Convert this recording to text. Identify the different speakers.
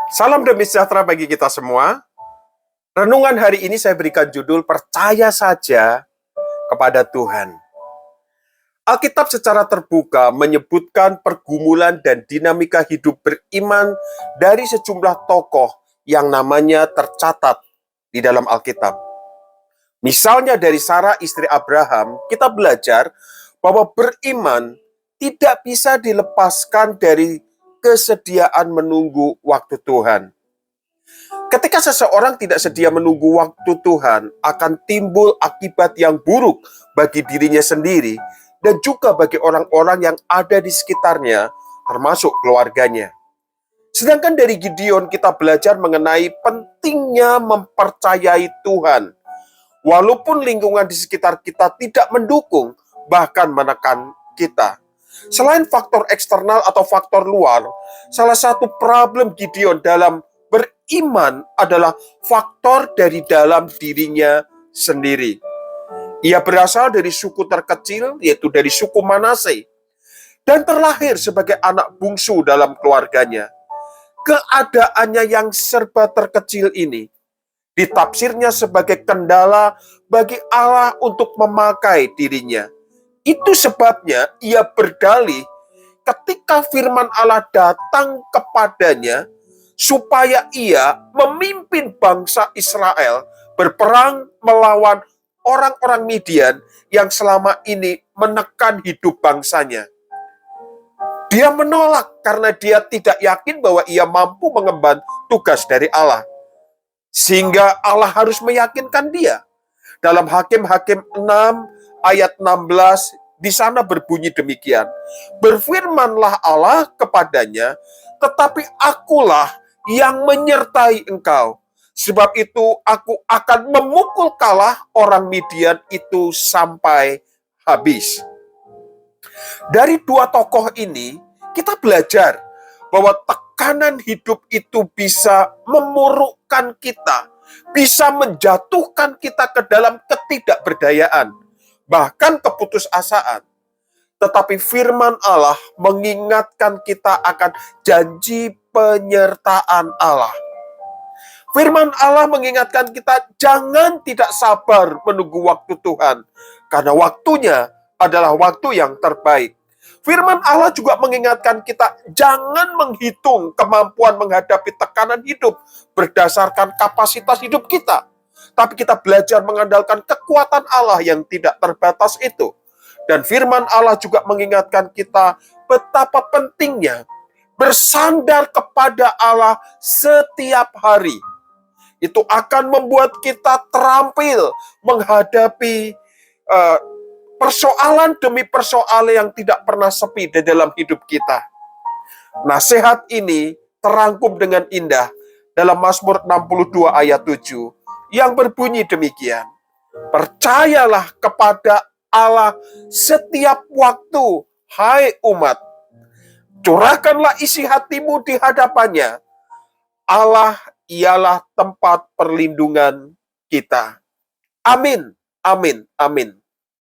Speaker 1: Salam demi sejahtera bagi kita semua. Renungan hari ini saya berikan judul Percaya Saja Kepada Tuhan. Alkitab secara terbuka menyebutkan pergumulan dan dinamika hidup beriman dari sejumlah tokoh yang namanya tercatat di dalam Alkitab. Misalnya dari Sarah istri Abraham, kita belajar bahwa beriman tidak bisa dilepaskan dari kesediaan menunggu waktu Tuhan. Ketika seseorang tidak sedia menunggu waktu Tuhan, akan timbul akibat yang buruk bagi dirinya sendiri dan juga bagi orang-orang yang ada di sekitarnya, termasuk keluarganya. Sedangkan dari Gideon kita belajar mengenai pentingnya mempercayai Tuhan. Walaupun lingkungan di sekitar kita tidak mendukung, bahkan menekan kita. Selain faktor eksternal atau faktor luar, salah satu problem Gideon dalam beriman adalah faktor dari dalam dirinya sendiri. Ia berasal dari suku terkecil, yaitu dari suku Manase, dan terlahir sebagai anak bungsu dalam keluarganya. Keadaannya yang serba terkecil ini ditafsirnya sebagai kendala bagi Allah untuk memakai dirinya. Itu sebabnya ia berdalih ketika firman Allah datang kepadanya, supaya ia memimpin bangsa Israel berperang melawan orang-orang Midian yang selama ini menekan hidup bangsanya. Dia menolak karena dia tidak yakin bahwa ia mampu mengemban tugas dari Allah. Sehingga Allah harus meyakinkan dia. Dalam Hakim-Hakim 6 ayat 16 di sana berbunyi demikian. Berfirmanlah Allah kepadanya, tetapi akulah yang menyertai engkau. Sebab itu aku akan memukul kalah orang Midian itu sampai habis. Dari dua tokoh ini, kita belajar bahwa tekanan hidup itu bisa memurukkan kita, bisa menjatuhkan kita ke dalam ketidakberdayaan, bahkan keputusasaan. Tetapi firman Allah mengingatkan kita akan janji penyertaan Allah. Firman Allah mengingatkan kita jangan tidak sabar menunggu waktu Tuhan, karena waktunya adalah waktu yang terbaik. Firman Allah juga mengingatkan kita jangan menghitung kemampuan menghadapi tekanan hidup berdasarkan kapasitas hidup kita. Tapi kita belajar mengandalkan kekuatan Allah yang tidak terbatas itu. Dan firman Allah juga mengingatkan kita betapa pentingnya bersandar kepada Allah setiap hari. Itu akan membuat kita terampil menghadapi persoalan demi persoalan yang tidak pernah sepi di dalam hidup kita. Nasihat ini terangkum dengan indah dalam Mazmur 62 ayat 7 yang berbunyi demikian. Percayalah kepada Allah setiap waktu, hai umat. Curahkanlah isi hatimu di hadapannya. Allah ialah tempat perlindungan kita. Amin, amin, amin.